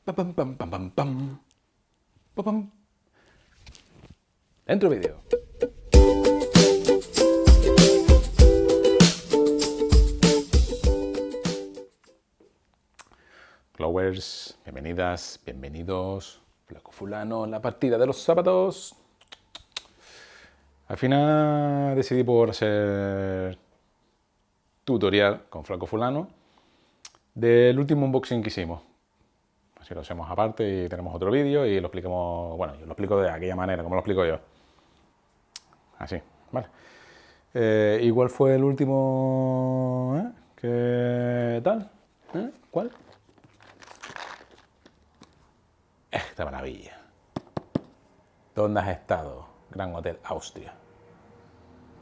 Pam, pam, pam, pam, pam, pam. Pam, pam. Dentro vídeo. Glowers, bienvenidas, bienvenidos. Flaco Fulano, la partida de los sábados. Al final decidí por hacer tutorial con Flaco Fulano del último unboxing que hicimos. Así lo hacemos aparte y tenemos otro vídeo y lo explicamos, bueno, yo lo explico de aquella manera, como lo explico yo. Así, vale. Igual fue el último... ¿Qué tal? ¿Cuál? Esta maravilla. ¿Dónde has estado? Gran Hotel Austria.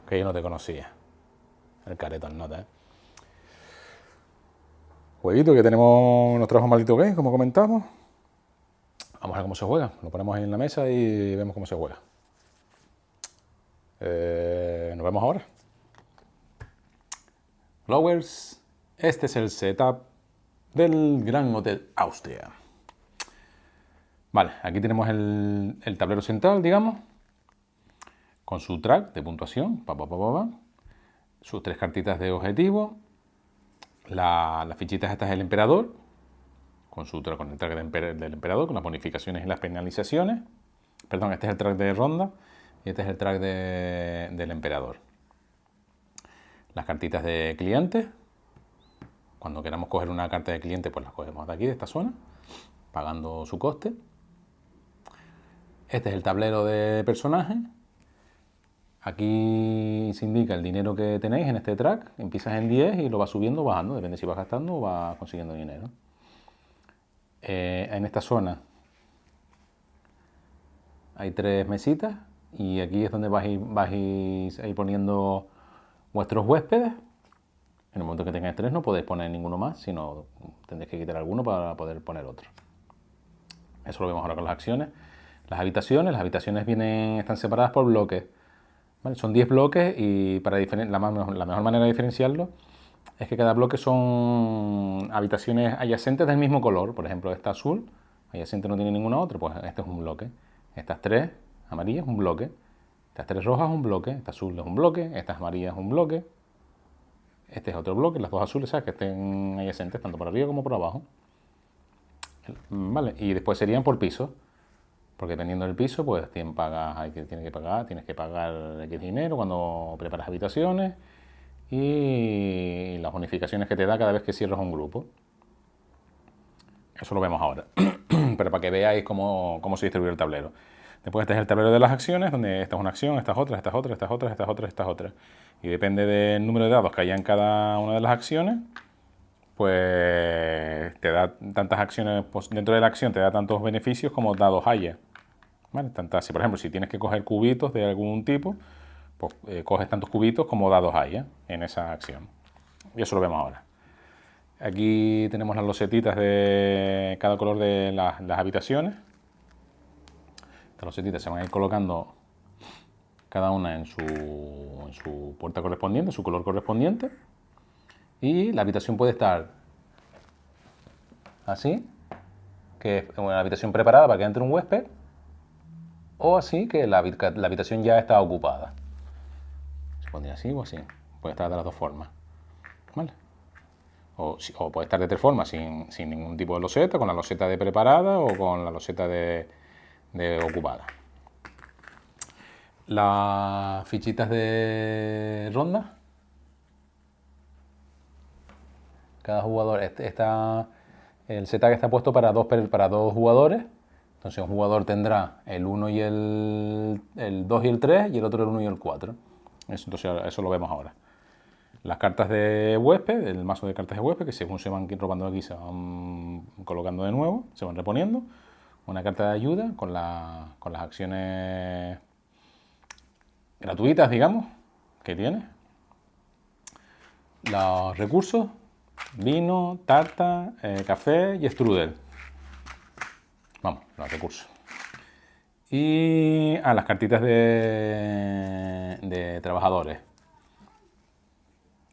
Que yo no te conocía. El caretón nota, Jueguito que tenemos, nos trajo Maldito Game, como comentamos. Vamos a ver cómo se juega. Lo ponemos ahí en la mesa y vemos cómo se juega. Nos vemos ahora. Glowers, este es el setup del Gran Hotel Austria. Vale, aquí tenemos el tablero central, digamos, con su track de puntuación, sus tres cartitas de objetivo, las fichitas estas del emperador, con el track del emperador, con las bonificaciones y las penalizaciones. Perdón, este es el track de ronda y este es el track del emperador. Las cartitas de cliente. Cuando queramos coger una carta de cliente, pues las cogemos de aquí, de esta zona, pagando su coste. Este es el tablero de personaje. Aquí se indica el dinero que tenéis en este track. Empiezas en 10 y lo vas subiendo o bajando, depende si vas gastando o vas consiguiendo dinero. En esta zona hay tres mesitas y aquí es donde vais a ir poniendo vuestros huéspedes. En el momento que tengáis tres no podéis poner ninguno más, sino tendréis que quitar alguno para poder poner otro. Eso lo vemos ahora con las acciones. Las habitaciones están separadas por bloques. ¿Vale? Son 10 bloques y la mejor manera de diferenciarlo es que cada bloque son habitaciones adyacentes del mismo color. Por ejemplo, esta azul, adyacente no tiene ninguna otra, pues este es un bloque. Estas tres amarillas, un bloque. Estas tres rojas, un bloque. Esta azul es un bloque. Estas amarillas, un bloque. Este es otro bloque. Las dos azules, ¿sabes? Que estén adyacentes tanto por arriba como por abajo. Vale, y después serían por piso. Porque dependiendo del piso, pues tienes que pagar X dinero cuando preparas habitaciones y las bonificaciones que te da cada vez que cierras un grupo. Eso lo vemos ahora, pero para que veáis cómo se distribuye el tablero. Después este es el tablero de las acciones, donde esta es una acción, esta es otra, esta es otra, esta es otra, esta es otra, esta es otra. Y depende del número de dados que haya en cada una de las acciones, pues te da tantas acciones, pues dentro de la acción te da tantos beneficios como dados haya. ¿Vale? Si por ejemplo, si tienes que coger cubitos de algún tipo, pues coges tantos cubitos como dados haya en esa acción. Y eso lo vemos ahora. Aquí tenemos las losetitas de cada color de las habitaciones. Estas losetitas se van a ir colocando cada una en su puerta correspondiente, su color correspondiente. Y la habitación puede estar así, que es una habitación preparada para que entre un huésped, o así, que la habitación ya está ocupada. Se pondría así o así. Puede estar de las dos formas. ¿Vale? O puede estar de tres formas, sin ningún tipo de loseta, con la loseta de preparada o con la loseta de ocupada. Las fichitas de ronda. Cada jugador, el setup está puesto para dos jugadores. Entonces un jugador tendrá el 1 y el 2 y el 3 y el otro el 1 y el 4. Eso lo vemos ahora. Las cartas de huésped, el mazo de cartas de huésped, que según se van robando aquí se van colocando de nuevo, se van reponiendo. Una carta de ayuda con las acciones gratuitas, digamos, que tiene. Los recursos, vino, tarta, café y strudel. Vamos, los recursos. Y las cartitas de trabajadores.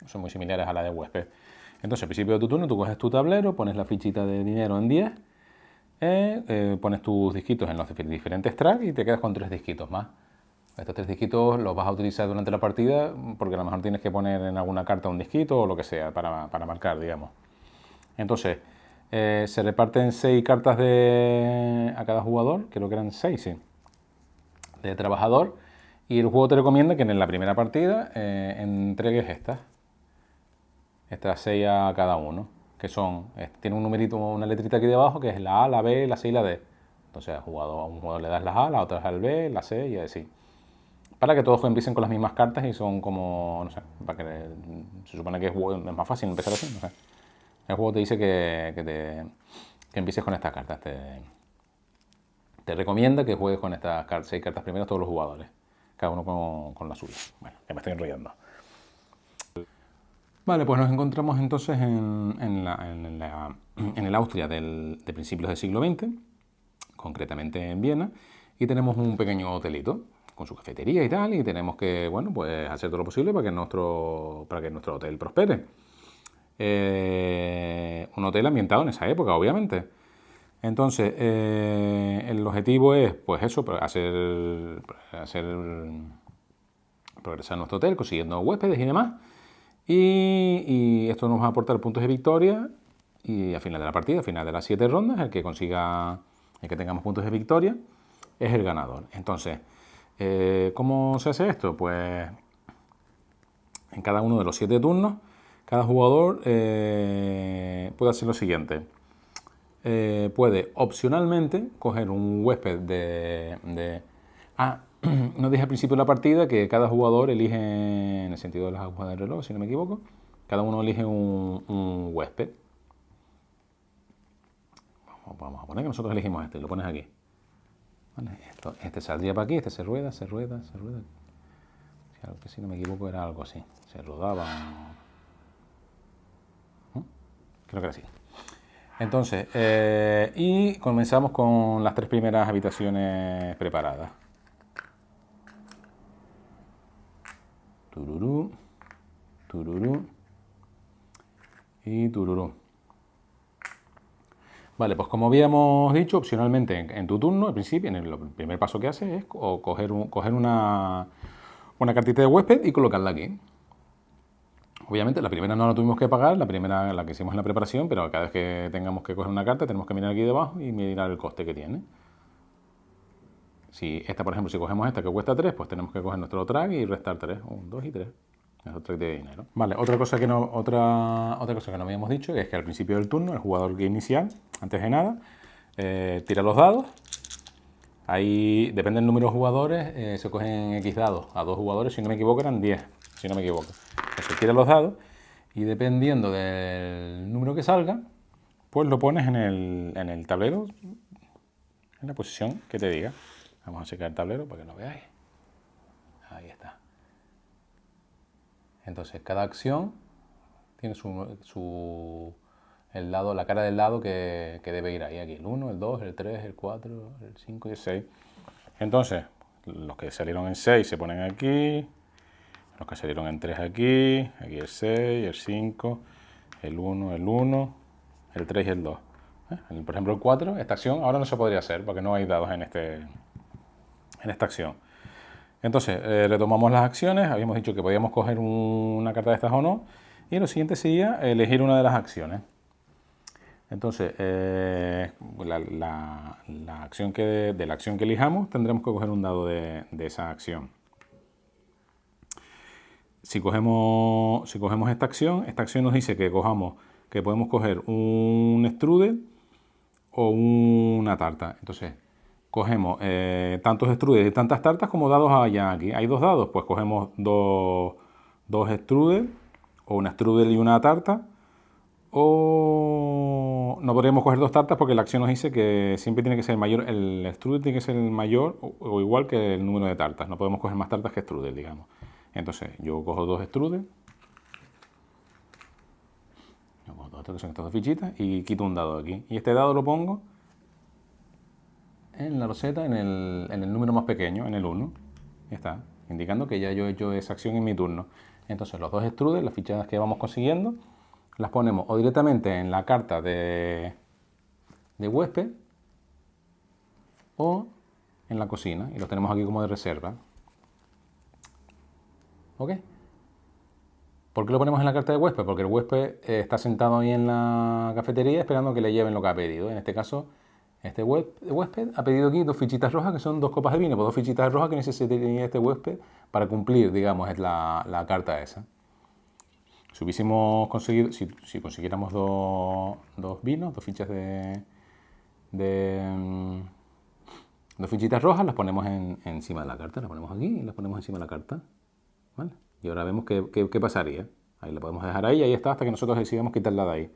Son muy similares a la de huésped. Entonces, al principio de tu turno, tú coges tu tablero, pones la fichita de dinero en 10 pones tus disquitos en los diferentes tracks y te quedas con 3 disquitos más. Estos 3 disquitos los vas a utilizar durante la partida porque a lo mejor tienes que poner en alguna carta un disquito o lo que sea para marcar, digamos. Entonces, se reparten 6 cartas a cada jugador, creo que eran 6, sí, de trabajador, y el juego te recomienda que en la primera partida entregues estas 6 a cada uno, que son, tiene un numerito, una letrita aquí debajo que es la A, la B, la C y la D. Entonces a un jugador le das la A, la otra es al B, la C y así. Para que todos empiecen con las mismas cartas y son como, no sé, para que se supone que es más fácil empezar así, no sé. El juego te dice que empieces con estas cartas. Te recomienda que juegues con estas 6 cartas primero todos los jugadores, cada uno con la suya. Bueno, ya me estoy enrollando. Vale, pues nos encontramos entonces en el Austria de principios del siglo XX, concretamente en Viena, y tenemos un pequeño hotelito con su cafetería y tal, y tenemos que, bueno, pues hacer todo lo posible para que nuestro hotel prospere. Un hotel ambientado en esa época, obviamente. Entonces, el objetivo es, pues eso, hacer progresar nuestro hotel, consiguiendo huéspedes y demás. Y esto nos va a aportar puntos de victoria y al final de la partida, al final de las 7 rondas, el que tengamos puntos de victoria es el ganador. Entonces, ¿cómo se hace esto? Pues en cada uno de los 7 turnos, cada jugador puede hacer lo siguiente. Puede opcionalmente coger un huésped no dije al principio de la partida que cada jugador elige, en el sentido de las agujas del reloj, si no me equivoco, cada uno elige un huésped. Vamos a poner que nosotros elegimos este, lo pones aquí. Vale, este saldría para aquí, este se rueda. Si no me equivoco era algo así, se rodaba. Creo que era así. Entonces, y comenzamos con las 3 primeras habitaciones preparadas. Tururú, tururú y tururú. Vale, pues como habíamos dicho, opcionalmente en tu turno, al principio, el primer paso que haces es coger una cartita de huésped y colocarla aquí. Obviamente la primera no la tuvimos que pagar, la primera la que hicimos en la preparación, pero cada vez que tengamos que coger una carta tenemos que mirar aquí debajo y mirar el coste que tiene. Si esta, por ejemplo, si cogemos esta que cuesta 3, pues tenemos que coger nuestro track y restar 3, 1, 2 y 3. Es otro track de dinero. Vale, otra cosa que no habíamos dicho es que al principio del turno, el jugador que inicial, antes de nada, tira los dados. Ahí, depende del número de jugadores, se cogen X dados. A 2 jugadores, si no me equivoco, eran 10, si no me equivoco. Entonces tira los dados y dependiendo del número que salga, pues lo pones en el tablero, en la posición que te diga. Vamos a checar el tablero para que lo veáis. Ahí está. Entonces, cada acción tiene el lado, la cara del lado que debe ir ahí. Aquí el 1, el 2, el 3, el 4, el 5 y el 6. Entonces, los que salieron en 6 se ponen aquí. Los que salieron en 3 aquí. Aquí el 6, el 5, el 1, el 3 y el 2. Por ejemplo, el 4, esta acción ahora no se podría hacer porque no hay dados en esta acción. Entonces, retomamos las acciones. Habíamos dicho que podíamos coger una carta de estas o no. Y lo siguiente sería elegir una de las acciones. Entonces, la acción de la acción que elijamos, tendremos que coger un dado de esa acción. Si cogemos esta acción nos dice que podemos coger un strudel o una tarta. Entonces, cogemos tantos strudels y tantas tartas como dados hay aquí. Hay 2 dados, pues cogemos dos strudel o una strudel y una tarta. O no podríamos coger 2 tartas porque la acción nos dice que siempre tiene que ser mayor, el strudel tiene que ser el mayor o igual que el número de tartas. No podemos coger más tartas que strudel, digamos. Entonces, yo cojo 2 strudel. Yo cojo 2, que son estas 2 fichitas, y quito un dado aquí. Y este dado lo pongo en la roseta, en el número más pequeño, en el 1. Ya está, indicando que ya yo he hecho esa acción en mi turno. Entonces, los 2 strudel, las fichas que vamos consiguiendo, las ponemos o directamente en la carta de huésped o en la cocina, y los tenemos aquí como de reserva. ¿Ok? ¿Por qué lo ponemos en la carta de huésped? Porque el huésped está sentado ahí en la cafetería esperando que le lleven lo que ha pedido. En este caso, este huésped ha pedido aquí 2 fichitas rojas, que son 2 copas de vino. Pues 2 fichitas rojas que necesitaría este huésped para cumplir, digamos, es la carta esa. Si hubiésemos conseguido, si consiguiéramos 2 vinos, 2 fichas de 2 fichitas rojas, las ponemos encima de la carta. Las ponemos aquí y las ponemos encima de la carta. ¿Vale? Y ahora vemos qué pasaría. Ahí la podemos dejar ahí está, hasta que nosotros decidamos quitarla de ahí.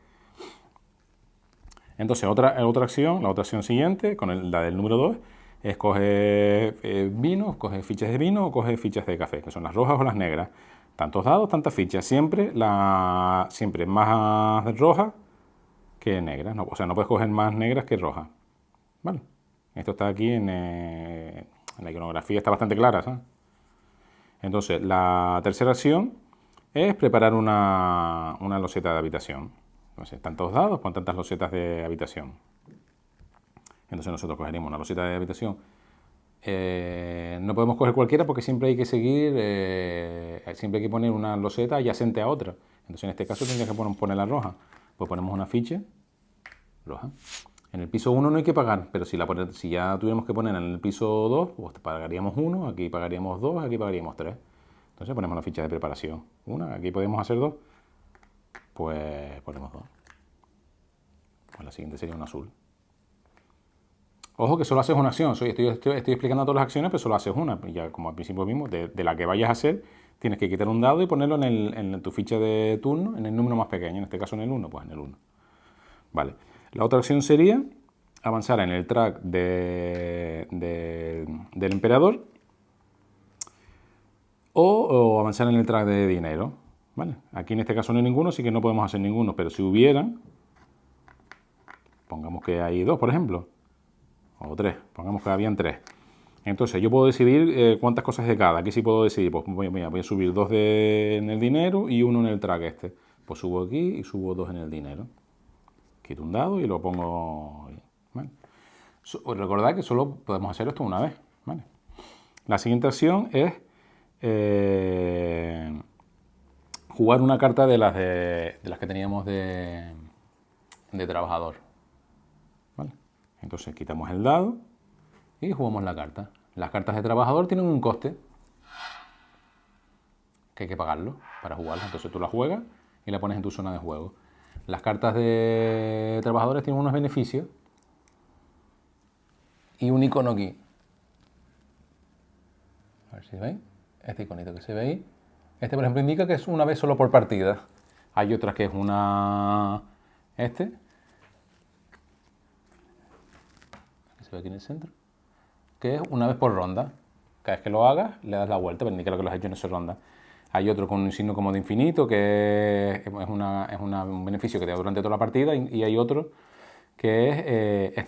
Entonces, la otra acción siguiente, la del número 2, es coger vino, coger fichas de vino o coger fichas de café, que son las rojas o las negras. Tantos dados, tantas fichas. Siempre más rojas que negras. No, o sea, no puedes coger más negras que rojas. ¿Vale? Esto está aquí en la iconografía, está bastante clara, ¿sabes? Entonces, la tercera acción es preparar una loseta de habitación. Entonces, tantos dados con tantas losetas de habitación. Entonces, nosotros cogeríamos una loseta de habitación. No podemos coger cualquiera porque siempre hay que seguir, siempre hay que poner una loseta adyacente a otra. Entonces, en este caso, tendría que poner la roja. Pues ponemos una ficha roja. En el piso 1 no hay que pagar, pero si ya tuviéramos que poner en el piso 2, pues pagaríamos 1, aquí pagaríamos 2, aquí pagaríamos 3. Entonces ponemos la ficha de preparación. Una, aquí podemos hacer 2, pues ponemos 2. Pues la siguiente sería un azul. Ojo que solo haces una acción, estoy explicando todas las acciones, pero solo haces una. Y ya como al principio mismo, de la que vayas a hacer, tienes que quitar un dado y ponerlo en tu ficha de turno, en el número más pequeño, en este caso en el 1, pues en el 1. Vale. La otra opción sería avanzar en el track del emperador o avanzar en el track de dinero. ¿Vale? Aquí en este caso no hay ninguno, así que no podemos hacer ninguno, pero si hubiera, pongamos que hay 2, por ejemplo, o 3, pongamos que habían 3. Entonces yo puedo decidir cuántas cosas de cada. Aquí sí puedo decidir, pues voy a subir 2 en el dinero y 1 en el track este. Pues subo aquí y subo 2 en el dinero. Quito un dado y lo pongo. ¿Vale? Recordad que solo podemos hacer esto una vez. ¿Vale? La siguiente acción es jugar una carta de las que teníamos de trabajador. ¿Vale? Entonces quitamos el dado y jugamos la carta. Las cartas de trabajador tienen un coste que hay que pagarlo para jugarlas. Entonces tú la juegas y la pones en tu zona de juego. Las cartas de trabajadores tienen unos beneficios y un icono aquí. A ver si veis. Este iconito que se ve ahí. Este, por ejemplo, indica que es una vez solo por partida. Hay otras que es una... que se ve aquí en el centro. Que es una vez por ronda. Cada vez que lo hagas, le das la vuelta para indicar lo que lo has hecho en esa ronda. Hay otro con un signo como de infinito, que es un beneficio que te da durante toda la partida, y hay otro que es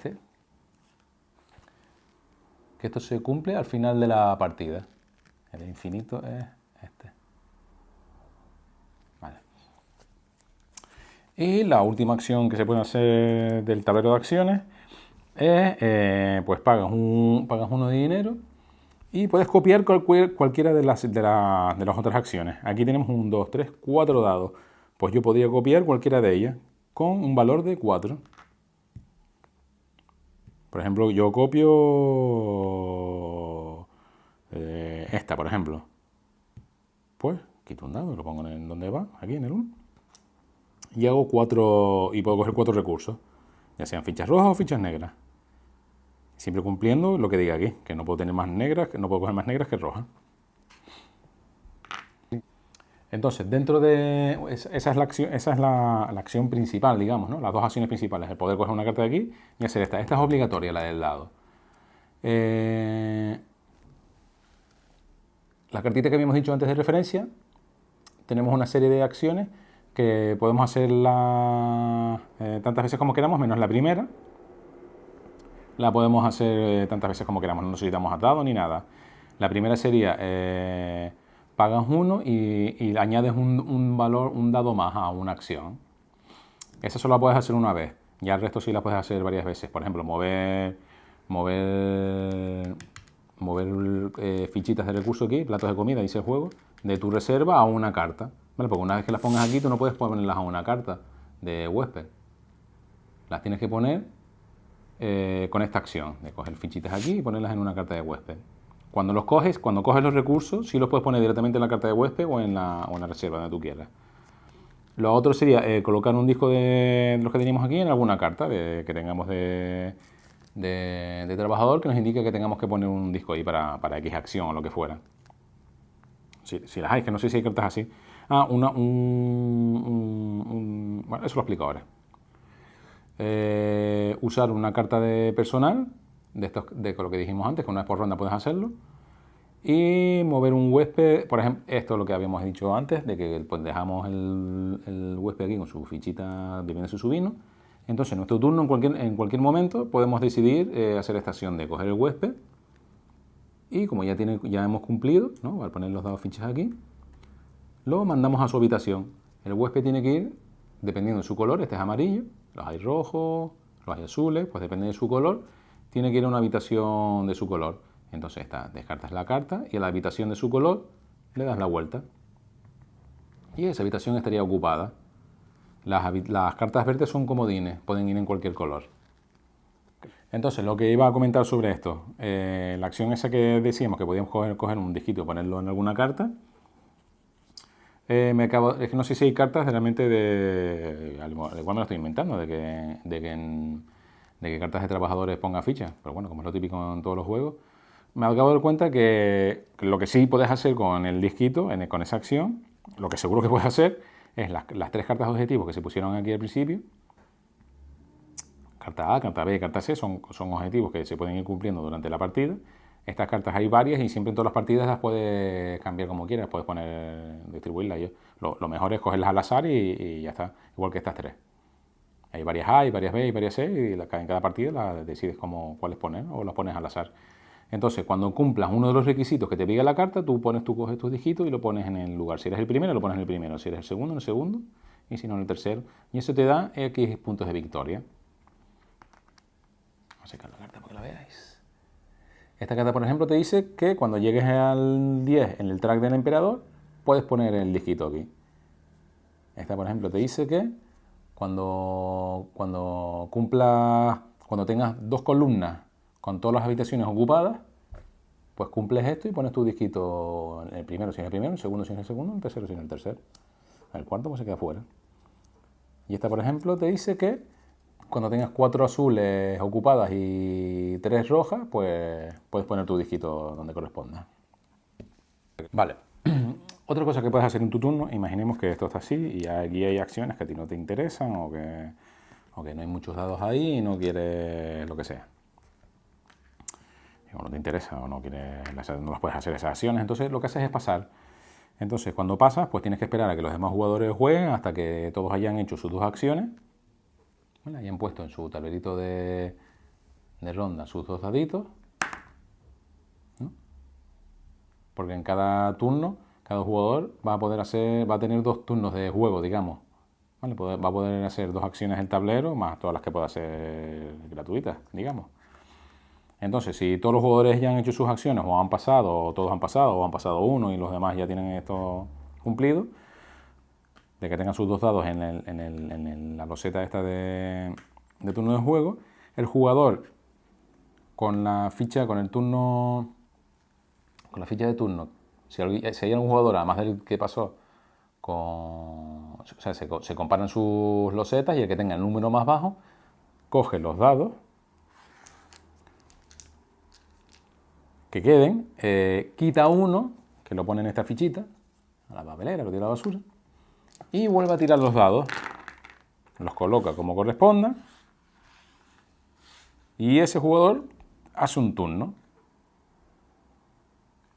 que esto se cumple al final de la partida. El infinito es este. Vale. Y la última acción que se puede hacer del tablero de acciones es, pues pagas uno de dinero y puedes copiar cualquiera de las otras acciones. Aquí tenemos 1, 2, 3, 4 dados. Pues yo podría copiar cualquiera de ellas con un valor de 4. Por ejemplo, yo copio esta, por ejemplo. Pues quito un dado, lo pongo en donde va, aquí en el 1. Y hago 4, y puedo coger 4 recursos, ya sean fichas rojas o fichas negras. Siempre cumpliendo lo que diga aquí, que no puedo tener más negras, que no puedo coger más negras que rojas. Entonces, dentro de... Esa es la acción principal, digamos, ¿no? Las 2 acciones principales, el poder coger una carta de aquí y hacer esta. Esta es obligatoria, la del dado. La cartita que habíamos dicho antes de referencia, tenemos una serie de acciones que podemos hacerla tantas veces como queramos, menos la primera. La podemos hacer tantas veces como queramos, no necesitamos atado ni nada. La primera sería, pagas 1 y añades un dado más a una acción. Esa solo la puedes hacer una vez, ya el resto sí la puedes hacer varias veces. Por ejemplo, mover mover fichitas de recurso aquí, platos de comida, dice el juego, de tu reserva a una carta. ¿Vale? Porque una vez que las pongas aquí, tú no puedes ponerlas a una carta de huésped. Las tienes que poner con esta acción, de coger fichitas aquí y ponerlas en una carta de huésped. Cuando coges los recursos, sí los puedes poner directamente en la carta de huésped o en la reserva, donde tú quieras. Lo otro sería colocar un disco de los que teníamos aquí en alguna carta que tengamos de trabajador, que nos indique que tengamos que poner un disco ahí para X acción o lo que fuera. Si las hay, que no sé si hay cartas así. Bueno, eso lo explico ahora. Usar una carta de personal, de lo que dijimos antes, que una vez por ronda puedes hacerlo. Y mover un huésped, por ejemplo, esto es lo que habíamos dicho antes, de que pues, dejamos el huésped aquí con su fichita de su subino. Entonces, en nuestro turno, en cualquier momento, podemos decidir hacer esta acción de coger el huésped. Y como ya hemos cumplido, ¿no? Al poner los dos fichas aquí, lo mandamos a su habitación. El huésped tiene que ir, dependiendo de su color, este es amarillo, los hay rojos, los hay azules, pues depende de su color, tiene que ir a una habitación de su color. Entonces descartas la carta y a la habitación de su color le das la vuelta. Y esa habitación estaría ocupada. Las cartas verdes son comodines, pueden ir en cualquier color. Entonces, lo que iba a comentar sobre esto, la acción esa que decíamos que podíamos coger un disquito y ponerlo en alguna carta, es que no sé si hay cartas realmente igual me lo estoy inventando, de que cartas de trabajadores ponga fichas, pero bueno, como es lo típico en todos los juegos, me acabo de dar cuenta que lo que sí puedes hacer con el disquito, con esa acción, lo que seguro que puedes hacer es las tres cartas de objetivos que se pusieron aquí al principio. Carta A, carta B y carta C son objetivos que se pueden ir cumpliendo durante la partida. Estas cartas hay varias y siempre en todas las partidas las puedes cambiar como quieras, puedes distribuirlas. Lo mejor es cogerlas al azar y ya está, igual que estas tres. Hay varias A, hay varias B y varias C y en cada partida decides cuáles poner o las pones al azar. Entonces, cuando cumplas uno de los requisitos que te pide la carta, tú coges tus dígitos y lo pones en el lugar. Si eres el primero, lo pones en el primero. Si eres el segundo, en el segundo. Y si no, en el tercero. Y eso te da X puntos de victoria. Vamos a sacar la carta para que la veáis. Esta carta, por ejemplo, te dice que cuando llegues al 10 en el track del emperador, puedes poner el dígito aquí. Esta, por ejemplo, te dice que cuando tengas dos columnas con todas las habitaciones ocupadas, pues cumples esto y pones tu disquito en el primero si es el primero, en el segundo si es el segundo, en el tercero si es el tercero. El cuarto pues se queda fuera. Y esta, por ejemplo, te dice que cuando tengas 4 azules ocupadas y 3 rojas, pues puedes poner tu disquito donde corresponda. Vale. Otra cosa que puedes hacer en tu turno, imaginemos que esto está así y aquí hay acciones que a ti no te interesan o que no hay muchos dados ahí y no quieres lo que sea. O no te interesa o no las puedes hacer esas acciones, entonces lo que haces es pasar. Entonces cuando pasas, pues tienes que esperar a que los demás jugadores jueguen hasta que todos hayan hecho sus dos acciones, ¿vale? Hayan puesto en su tablerito de ronda sus dos daditos, ¿no? Porque en cada turno, cada jugador va a tener 2 turnos de juego, digamos, ¿vale? Va a poder hacer 2 acciones del tablero, más todas las que pueda hacer gratuitas, digamos. Entonces, si todos los jugadores ya han hecho sus acciones, o han pasado, o todos han pasado, o han pasado uno y los demás ya tienen esto cumplido, de que tengan sus 2 dados en la loseta esta de turno de juego, el jugador con la ficha de turno, si hay algún jugador, además del que pasó, se comparan sus losetas y el que tenga el número más bajo, coge los dados que queden, quita uno, que lo pone en esta fichita, a la papelera, lo tira a la basura, y vuelve a tirar los dados, los coloca como corresponda, y ese jugador hace un turno.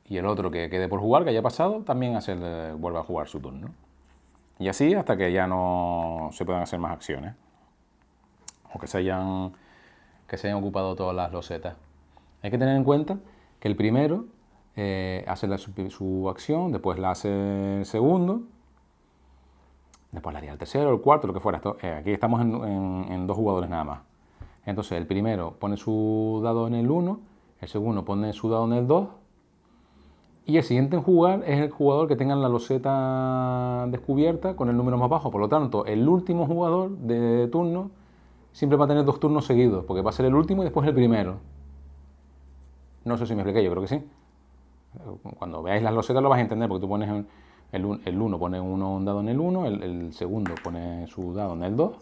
Y el otro que quede por jugar, que haya pasado, también vuelve a jugar su turno. Y así hasta que ya no se puedan hacer más acciones. O que se hayan ocupado todas las losetas. Hay que tener en cuenta que el primero hace su acción, después la hace el segundo, después la haría el tercero, el cuarto, lo que fuera. Aquí estamos en 2 jugadores nada más. Entonces el primero pone su dado en el 1, el segundo pone su dado en el 2 y el siguiente en jugar es el jugador que tenga la loseta descubierta con el número más bajo. Por lo tanto, el último jugador de turno siempre va a tener 2 turnos seguidos, porque va a ser el último y después el primero. No sé si me expliqué, yo creo que sí. Cuando veáis las losetas lo vais a entender, porque tú pones el 1 pone un dado en el 1, el segundo pone su dado en el 2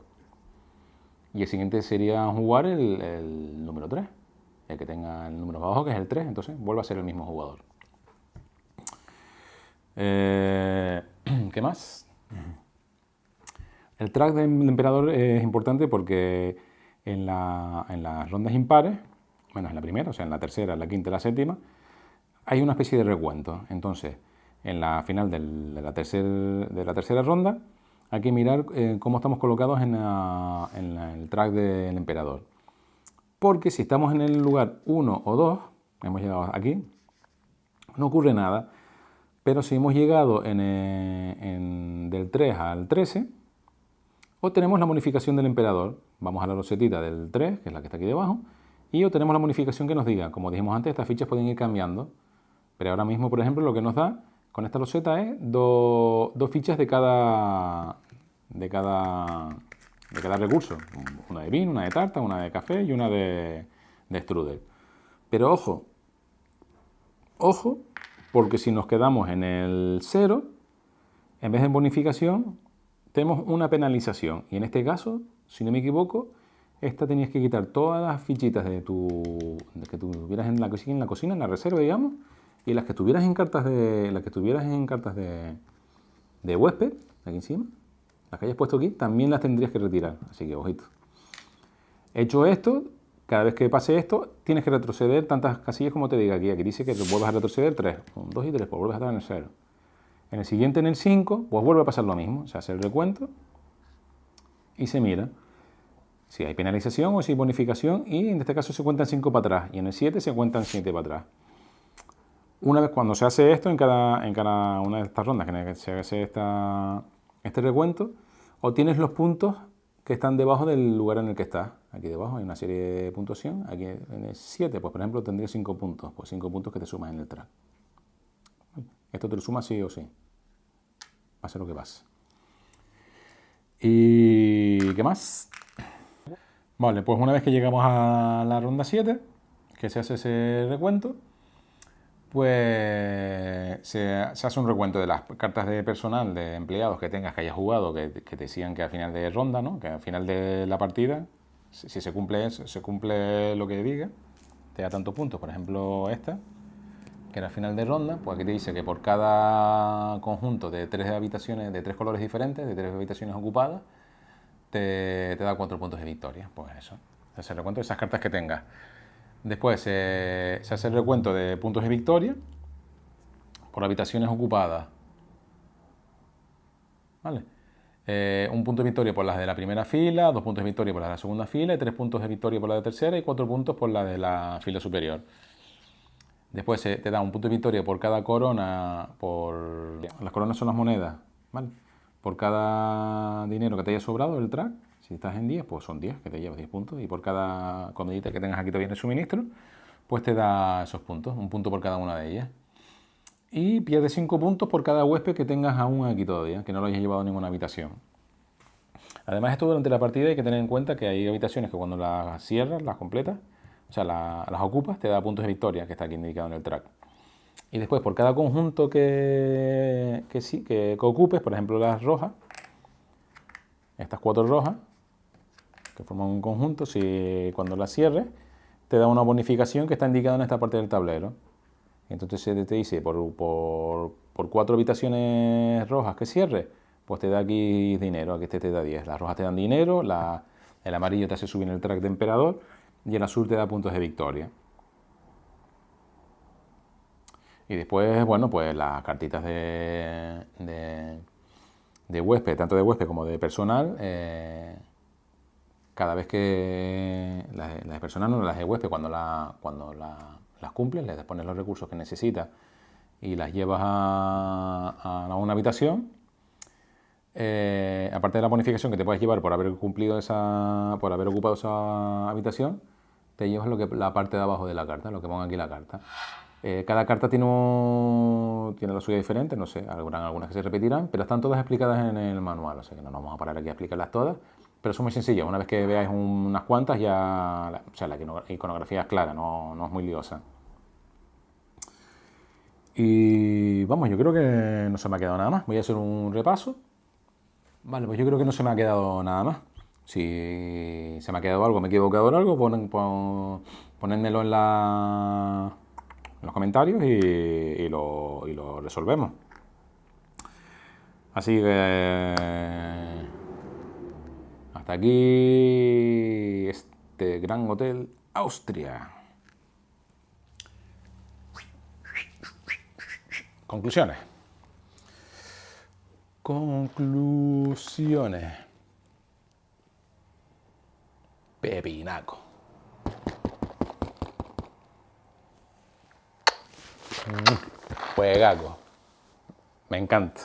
y el siguiente sería jugar el número 3, el que tenga el número más bajo, que es el 3, entonces vuelve a ser el mismo jugador. ¿Qué más? El track del emperador es importante porque en las rondas impares, bueno, en la primera, o sea, en la tercera, en la quinta y la séptima, hay una especie de recuento. Entonces, en la final de la tercera ronda, hay que mirar cómo estamos colocados en el track del emperador. Porque si estamos en el lugar 1 o 2, hemos llegado aquí, no ocurre nada. Pero si hemos llegado del 3 al 13, obtenemos la bonificación del emperador. Vamos a la losetita del 3, que es la que está aquí debajo, y obtenemos la bonificación que nos diga. Como dijimos antes, estas fichas pueden ir cambiando. Pero ahora mismo, por ejemplo, lo que nos da con esta loseta es dos fichas de cada recurso. Una de vino, una de tarta, una de café y una de strudel. Pero ojo, porque si nos quedamos en el 0, en vez de bonificación, tenemos una penalización. Y en este caso, si no me equivoco, esta tenías que quitar todas las fichitas que tuvieras en la cocina, en la reserva, digamos, y las que tuvieras en cartas de huésped, aquí encima, las que hayas puesto aquí, también las tendrías que retirar. Así que ojito. Hecho esto, cada vez que pase esto, tienes que retroceder tantas casillas como te diga aquí. Aquí dice que te vuelvas a retroceder 3, 1, 2 y 3, pues vuelves a estar en el 0. En el siguiente, en el 5, pues vuelve a pasar lo mismo. Se hace el recuento y se mira si hay penalización o si hay bonificación, y en este caso se cuentan 5 para atrás, y en el 7 se cuentan 7 para atrás. Una vez cuando se hace esto, en cada una de estas rondas, que se hace este recuento, obtienes los puntos que están debajo del lugar en el que estás. Aquí debajo hay una serie de puntuación. Aquí en el 7, pues por ejemplo, tendrías 5 puntos. Pues 5 puntos que te sumas en el track. Esto te lo suma sí o sí. Pase lo que pase. ¿Y qué más? Vale, pues una vez que llegamos a la ronda 7, que se hace ese recuento, pues se hace un recuento de las cartas de personal, de empleados que tengas, que hayas jugado, que te decían que al final de ronda, ¿no? Que al final de la partida, si se cumple eso, se cumple lo que diga, te da tantos puntos. Por ejemplo, esta, que era al final de ronda, pues aquí te dice que por cada conjunto de 3 habitaciones, de 3 colores diferentes, de 3 habitaciones ocupadas, te da 4 puntos de victoria. Pues eso, se hace el recuento de esas cartas que tengas. Después se hace el recuento de puntos de victoria por habitaciones ocupadas. ¿Vale? Un punto de victoria por las de la primera fila, 2 puntos de victoria por las de la segunda fila, y 3 puntos de victoria por la de tercera y 4 puntos por la de la fila superior. Después te da un punto de victoria por cada corona, las coronas son las monedas, ¿vale? Por cada dinero que te haya sobrado del track. Si estás en 10, pues son 10, que te llevas 10 puntos. Y por cada comidita que tengas aquí todavía en el suministro, pues te da esos puntos, un punto por cada una de ellas. Y pierdes 5 puntos por cada huésped que tengas aún aquí todavía, que no lo hayas llevado a ninguna habitación. Además, esto durante la partida hay que tener en cuenta que hay habitaciones que cuando las cierras, las completas, o sea, las ocupas, te da puntos de victoria, que está aquí indicado en el track. Y después, por cada conjunto que ocupes, por ejemplo las rojas, estas 4 rojas, que forman un conjunto, si cuando las cierres, te da una bonificación que está indicada en esta parte del tablero. Entonces te dice, por 4 habitaciones rojas que cierres, pues te da aquí dinero, aquí te da 10. Las rojas te dan dinero, el amarillo te hace subir en el track de emperador y el azul te da puntos de victoria. Y después, bueno, pues las cartitas de huésped, tanto de huésped como de personal, cada vez que las de personal, no las de huésped, cuando las cumples, les pones los recursos que necesitas y las llevas a una habitación, aparte de la bonificación que te puedes llevar por haber por haber ocupado esa habitación, te llevas la parte de abajo de la carta, lo que ponga aquí la carta. Cada carta tiene la suya diferente, no sé, habrán algunas que se repetirán, pero están todas explicadas en el manual, o sea que no nos vamos a parar aquí a explicarlas todas, pero son muy sencillas. Una vez que veáis unas cuantas, la iconografía es clara, no es muy liosa. Y vamos, yo creo que no se me ha quedado nada más. Voy a hacer un repaso. Vale, pues yo creo que no se me ha quedado nada más. Si se me ha quedado algo, me he equivocado en algo, ponedmelo en los comentarios y lo resolvemos. Así que hasta aquí este Gran Hotel Austria. Conclusiones. Pepinaco. Juegaco. Me encanta.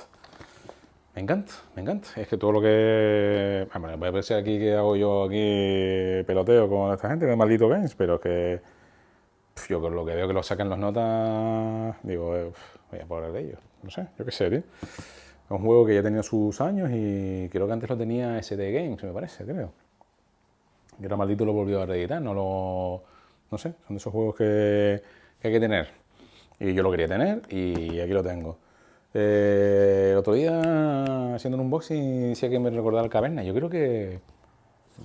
Es que todo lo que... Bueno, puede parecer aquí que hago yo aquí peloteo con esta gente de Maldito Games, pero es que yo con lo que veo que lo sacan las notas, digo, voy a poner de ellos. No sé, yo qué sé, tío. Es un juego que ya tenía sus años y creo que antes lo tenía SD Games, me parece, creo. Y ahora Maldito lo volvió a reeditar, no sé, son de esos juegos que hay que tener. Y yo lo quería tener y aquí lo tengo. El otro día, haciendo un unboxing, decía que me recordaba el Caverna. Yo creo que,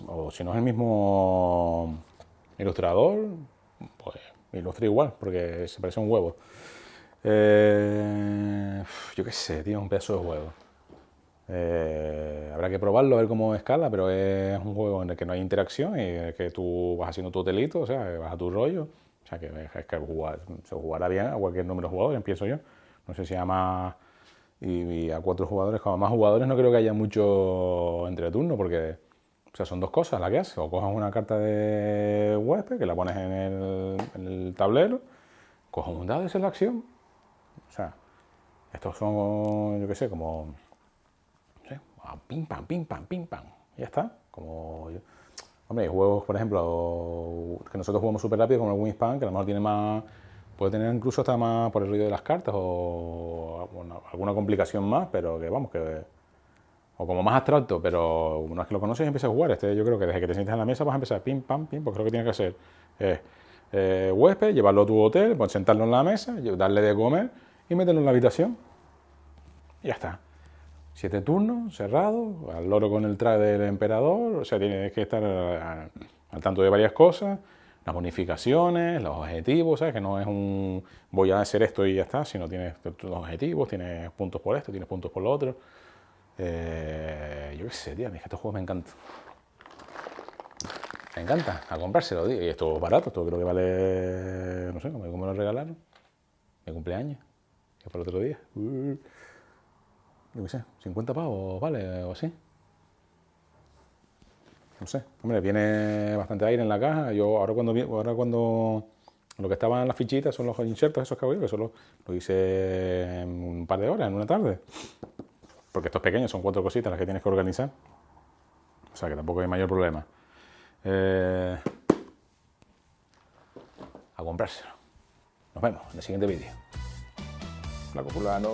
o si no es el mismo ilustrador, pues ilustra igual, porque se parece a un huevo. Yo qué sé, tío, un pedazo de juego. Habrá que probarlo, a ver cómo escala, pero es un juego en el que no hay interacción y en el que tú vas haciendo tu hotelito, o sea, vas a tu rollo. O sea, que es que se jugará bien a cualquier número de jugadores, pienso yo. No sé si a más y a 4 jugadores, como a más jugadores no creo que haya mucho entre turno, porque o sea, son dos cosas las que haces. O cojas una carta de huésped, que la pones en el tablero, cojas un dado y haces la acción. O sea, estos son, yo qué sé, como... No sé, pim, pam, pim, pam, pim, pam. Y ya está. Hombre, hay juegos, por ejemplo, que nosotros jugamos súper rápido, como el Wingspan, que a lo mejor tiene más... Puede tener incluso hasta más por el ruido de las cartas o alguna complicación más, pero que vamos, que... O como más abstracto, pero una vez que lo conoces y empiezas a jugar. Yo creo que desde que te sientes en la mesa vas a empezar pim, pam, pim, porque lo que tienes que hacer es huésped, llevarlo a tu hotel, pues sentarlo en la mesa, darle de comer y meterlo en la habitación. Y ya está. 7 turnos, cerrado, al loro con el traje del emperador, o sea, tienes que estar al tanto de varias cosas, las bonificaciones, los objetivos, ¿sabes? Que no es un voy a hacer esto y ya está, sino tienes los objetivos, tienes puntos por esto, tienes puntos por lo otro. Yo qué sé, tío, a mí es que estos juegos me encantan. Me encanta, a comprárselo, tío. Y esto es barato, esto creo que vale, no sé, como me lo regalaron. Mi cumpleaños, que fue el otro día. Yo qué sé, 50 pavos, ¿vale? O así. No sé, hombre, viene bastante aire en la caja. Yo ahora cuando lo que estaba en las fichitas son los insertos esos que hago yo, que solo lo hice en un par de horas, en una tarde. Porque estos pequeños son 4 cositas las que tienes que organizar. O sea que tampoco hay mayor problema. A comprárselo. Nos vemos en el siguiente vídeo. La copula no...